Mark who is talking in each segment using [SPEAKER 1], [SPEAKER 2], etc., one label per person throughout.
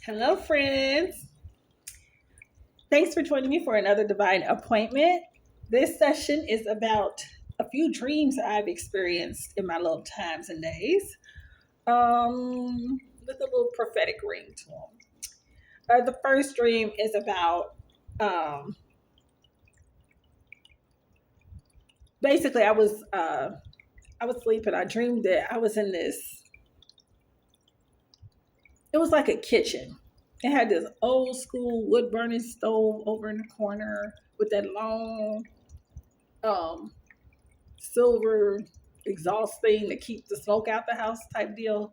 [SPEAKER 1] Hello, friends. Thanks for joining me for another divine appointment. This session is about a few dreams I've experienced in my little times and days, with a little prophetic ring to them. The first dream is about basically I was sleeping. I dreamed that I was in this. It was like a kitchen. It had this old school wood burning stove over in the corner with that long um, silver exhaust thing to keep the smoke out the house type deal.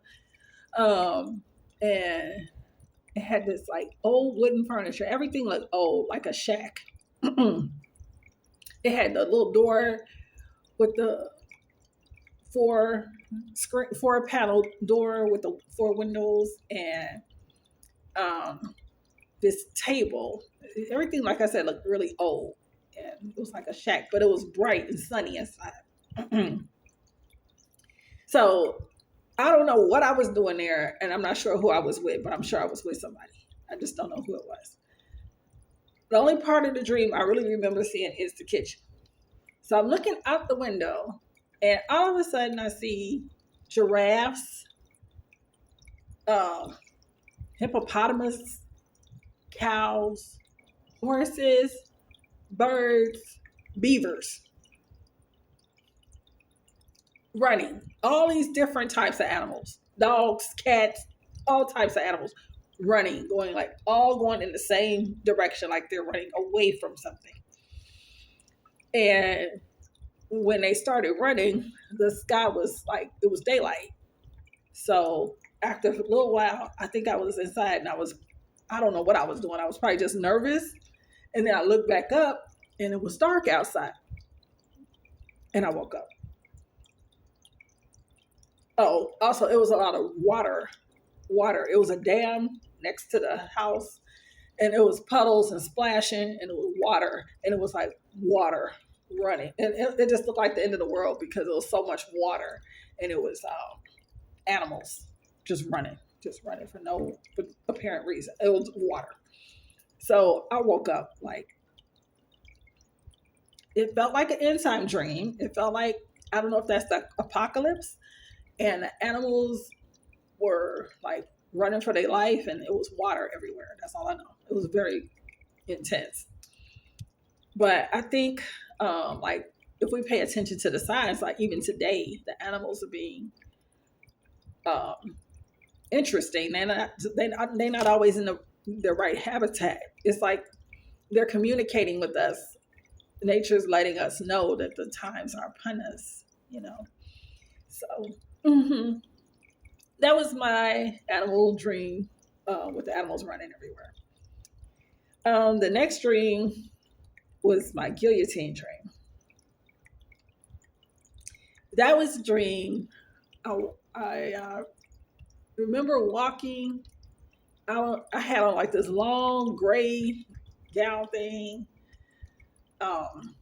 [SPEAKER 1] And it had this like old wooden furniture. Everything looked old, like a shack. It had the little door with the four panel door with the four windows and um, this table. Everything, like I said, looked really old. And it was like a shack, but it was bright and sunny inside. So I don't know what I was doing there, and I'm not sure who I was with, but I'm sure I was with somebody. I just don't know who it was. The only part of the dream I really remember seeing is the kitchen. So I'm looking out the window, and all of a sudden I see giraffes, um, hippopotamus, cows, horses, birds, beavers running. All these different types of animals, dogs, cats, all types of animals running, going like all going in the same direction, like they're running away from something. And when they started running, the sky was like it was daylight. So after a little while, I think I was inside and I don't know what I was doing. I was probably just nervous. And then I looked back up and it was dark outside. And I woke up. Oh, also it was a lot of water. Water. It was a dam next to the house, and it was puddles and splashing, and it was water, and it was like water running, and it just looked like the end of the world because it was so much water, and it was animals just running for no apparent reason. It was water. So I woke up like it felt like an end time dream. It felt like I don't know if that's the apocalypse, and the animals were like running for their life and it was water everywhere. That's all I know. It was very intense. But I think like if we pay attention to the signs, like even today, the animals are being um, interesting. They're not always in the right habitat. It's like they're communicating with us. Nature's letting us know that the times are upon us, you know. So mhm. That was my animal dream with the animals running everywhere. The next dream was my guillotine dream. That was a dream. I remember walking. I had on like this long gray gown thing. Um,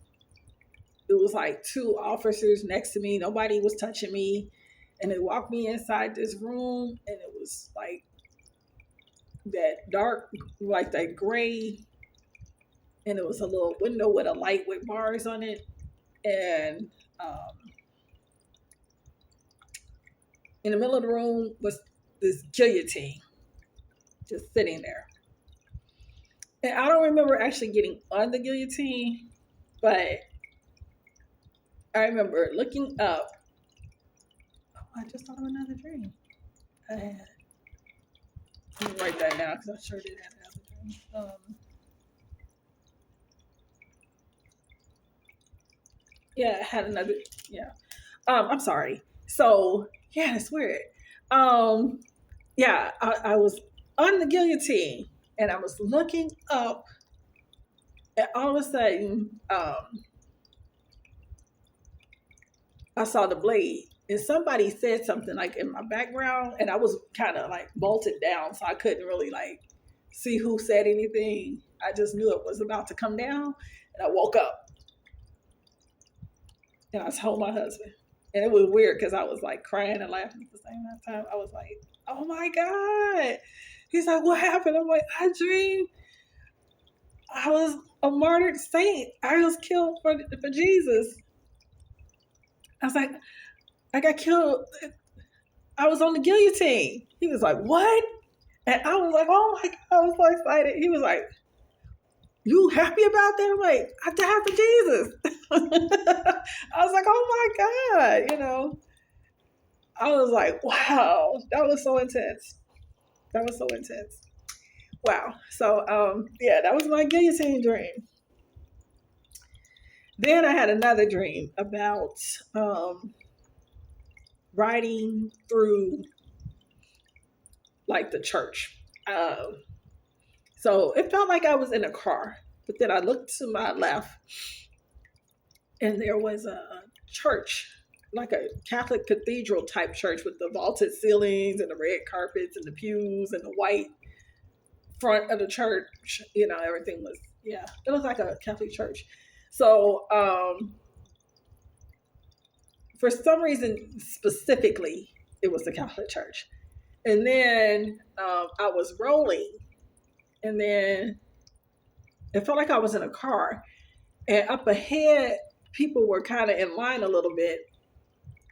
[SPEAKER 1] it was like two officers next to me. Nobody was touching me. And they walked me inside this room, and it was like that dark, like that gray, and it was a little window with a light with bars on it, and in the middle of the room was this guillotine just sitting there. And I don't remember actually getting on the guillotine, but I remember looking up. Oh, I just thought of another dream. I had. Let me write that down because I sure did have another dream. Yeah, I had another. Yeah. I'm sorry. So yeah, it's weird. Um, yeah, I was on the guillotine and I was looking up, and all of a sudden, I saw the blade. And somebody said something like in my background, and I was kind of like bolted down, so I couldn't really like see who said anything. I just knew it was about to come down, and I woke up and I told my husband. And it was weird because I was like crying and laughing at the same time. I was like, oh my God. He's like, what happened? I'm like, I dreamed I was a martyred saint. I was killed for Jesus. I was like, I got killed. I was on the guillotine. He was like, what? And I was like, oh my God, I was so excited. He was like, you happy about that? I'm like, I died for Jesus. I was like, oh my God, I was like, wow, that was so intense. That was so intense. Wow. So, yeah, that was my guillotine dream. Then I had another dream about riding through like the church. So it felt like I was in a car, but then I looked to my left and there was a church, like a Catholic cathedral type church with the vaulted ceilings and the red carpets and the pews and the white front of the church. Everything was, yeah, it was like a Catholic church. So for some reason, specifically, it was the Catholic church. And then I was rolling, and then it felt like I was in a car. And up ahead, people were kind of in line a little bit,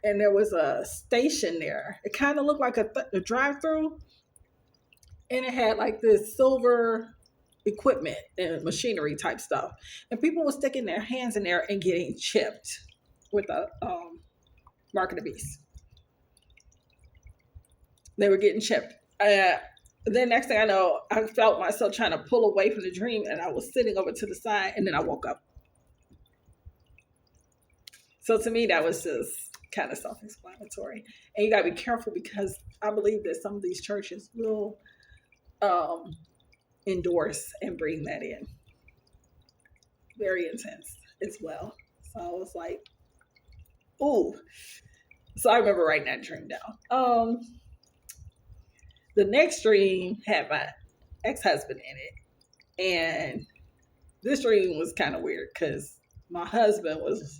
[SPEAKER 1] and there was a station there. It kind of looked like a drive-through, and it had like this silver equipment and machinery type stuff. And people were sticking their hands in there and getting chipped with a mark of the beast. They were getting chipped. Then next thing I know, I felt myself trying to pull away from the dream, and I was sitting over to the side, and then I woke up. So to me, that was just kind of self-explanatory. And you got to be careful because I believe that some of these churches will endorse and bring that in. Very intense as well. So I was like, ooh. So I remember writing that dream down. The next dream had my ex-husband in it. And this dream was kind of weird because my husband was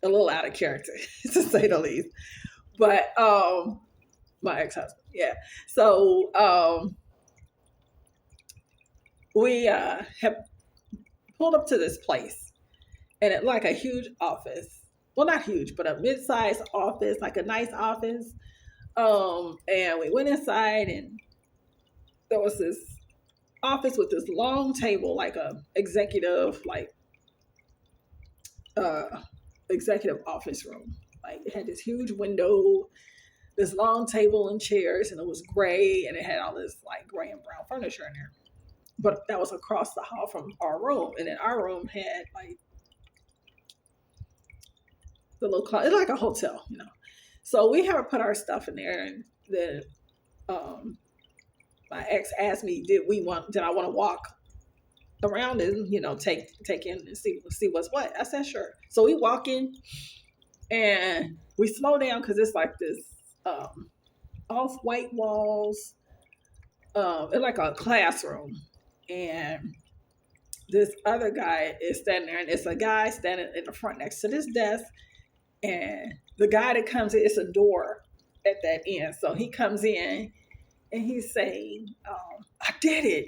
[SPEAKER 1] a little out of character, to say the least. But my ex-husband, yeah. So we have pulled up to this place, and it like a huge office. Well, not huge, but a mid-sized office, like a nice office. And we went inside, and there was this office with this long table, like a executive, executive office room. Like it had this huge window, this long table and chairs, and it was gray, and it had all this like gray and brown furniture in there. But that was across the hall from our room, and then our room had like the little closet. It's like a hotel. So we had to put our stuff in there, and then my ex asked me, did I want to walk around and take in and see what's what. I said sure. So we walk in, and we slow down because it's like this off-white walls. It's like a classroom, and this other guy is standing there, and it's a guy standing in the front next to this desk, and the guy that comes in, it's a door at that end. So he comes in, and he's saying, I did it.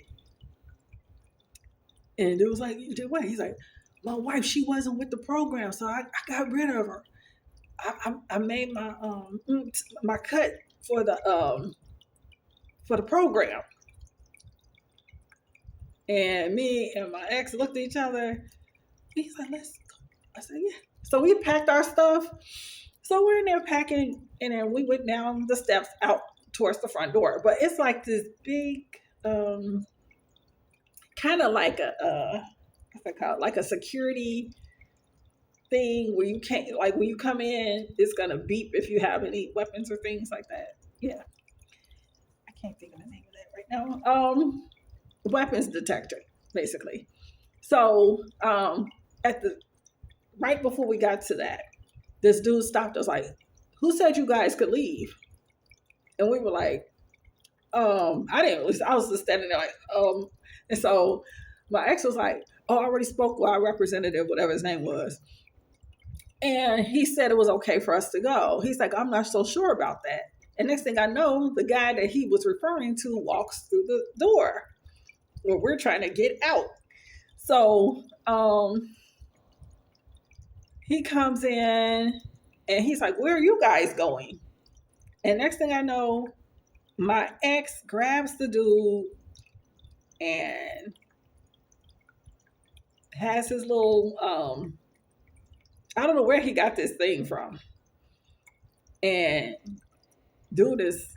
[SPEAKER 1] And it was like, you did what? He's like, my wife, she wasn't with the program, so I got rid of her. I made my cut for the program. And me and my ex looked at each other. He's like, let's go. I said, yeah. So we packed our stuff. So we're in there packing, and then we went down the steps out towards the front door. But it's like this big, kind of like what's it called? Like a security thing where you can't, like when you come in, it's gonna beep if you have any weapons or things like that. Yeah, I can't think of the name of that right now. Weapons detector, basically. So right before we got to that, this dude stopped us like, who said you guys could leave? And we were like, I was just standing there like, and so my ex was like, oh, I already spoke with our representative, whatever his name was. And he said it was okay for us to go. He's like, I'm not so sure about that. And next thing I know, the guy that he was referring to walks through the door where we're trying to get out. So he comes in and he's like, "Where are you guys going?" And next thing I know, my ex grabs the dude and has his little I don't know where he got this thing from. And dude is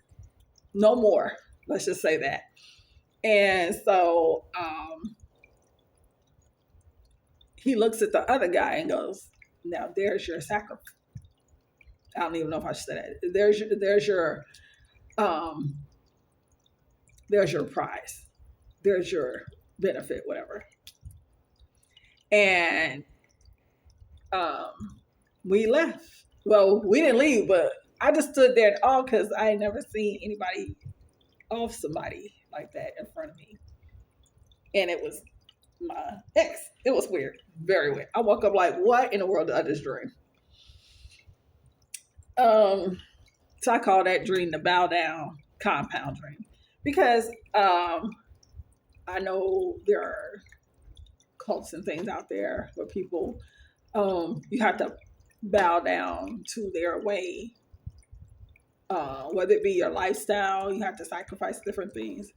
[SPEAKER 1] no more. Let's just say that. And so he looks at the other guy and goes, "Now there's your sacrifice." I don't even know if I should say that. Um, there's your prize. There's your benefit, whatever. And we left. Well, we didn't leave, but I just stood there at all because I had never seen anybody off somebody like that in front of me. And it was my ex. It was weird. Very weird. I woke up like, what in the world did I just dream? So I call that dream the bow down compound dream. Because I know there are cults and things out there where people you have to bow down to their way. Whether it be your lifestyle, you have to sacrifice different things,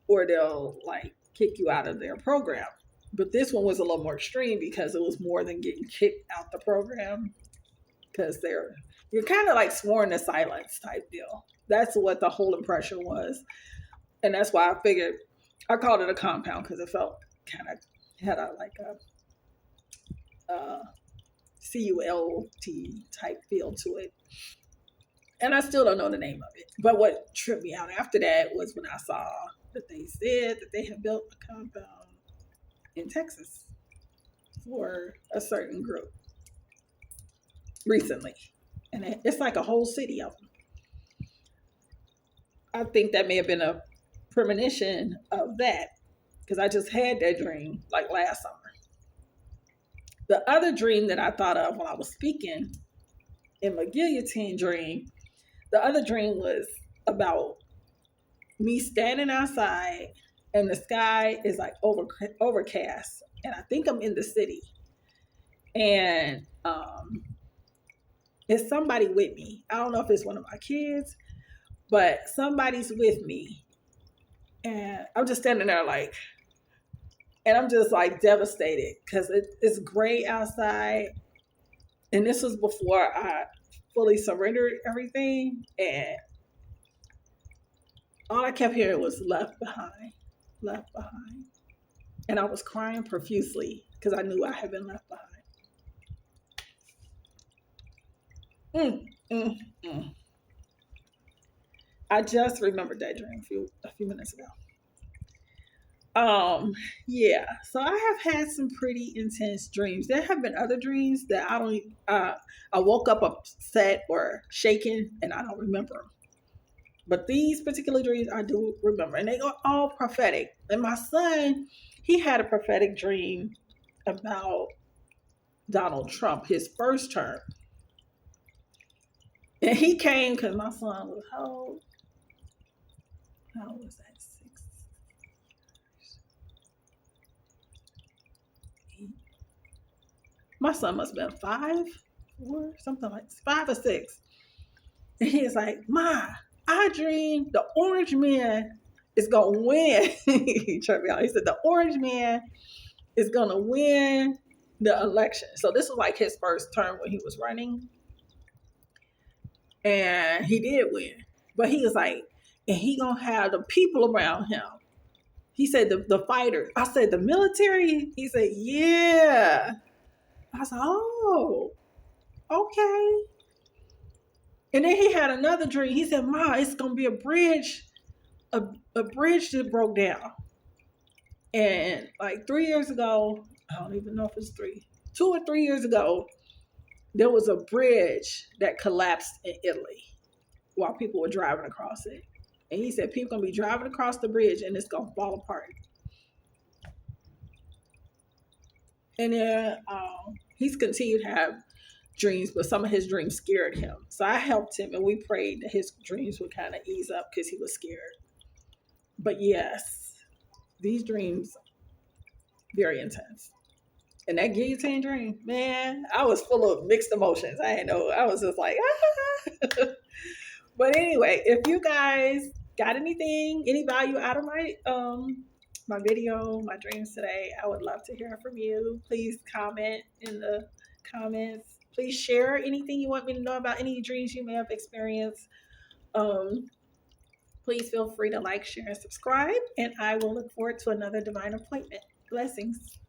[SPEAKER 1] or they'll like kick you out of their program. But this one was a little more extreme because it was more than getting kicked out the program, because you're kind of like sworn to silence type deal. That's what the whole impression was, and that's why I figured I called it a compound, because it felt kind of had a like a CULT type feel to it. And I still don't know the name of it. But what tripped me out after that was when I saw that they said that they had built a compound in Texas for a certain group recently. And it's like a whole city of them. I think that may have been a premonition of that, because I just had that dream like last summer. The other dream that I thought of while I was speaking in my guillotine dream, the other dream was about me standing outside and the sky is like overcast, and I think I'm in the city, and it's somebody with me. I don't know if it's one of my kids, but somebody's with me, and I'm just standing there like, and I'm just like devastated because it's gray outside, and this was before I fully surrendered everything, and all I kept hearing was "left behind, left behind," and I was crying profusely because I knew I had been left behind. Mm, mm, mm. I just remembered that dream a few minutes ago. Yeah. So I have had some pretty intense dreams. There have been other dreams that I don't. I woke up upset or shaken, and I don't remember them. But these particular dreams I do remember, and they are all prophetic. And my son, he had a prophetic dream about Donald Trump, his first term. And he came because my son was how old was that? 6, 8. My son must have been 5, 4, something like 5 or 6. And he was like, "Ma, I dreamed the orange man is gonna win." He tripped me out. He said the orange man is gonna win the election. So this was like his first term when he was running. And he did win. But he was like, and he gonna have the people around him. He said the fighters. I said the military. He said, yeah. I said, oh, okay. And then he had another dream. He said, "Ma, it's gonna be a bridge, a bridge that broke down." And like 3 years ago, I don't even know if it's 2 or 3 years ago, there was a bridge that collapsed in Italy while people were driving across it. And he said people gonna be driving across the bridge and it's gonna fall apart. And then he's continued to have dreams, but some of his dreams scared him. So I helped him, and we prayed that his dreams would kind of ease up because he was scared. But yes, these dreams very intense. And that guillotine dream, man, I was full of mixed emotions. I didn't know. I was just like, ah. But anyway, if you guys got anything, any value out of my video, my dreams today, I would love to hear from you. Please comment in the comments. Please share anything you want me to know about any dreams you may have experienced. Um, please feel free to like, share, and subscribe. And I will look forward to another divine appointment. Blessings.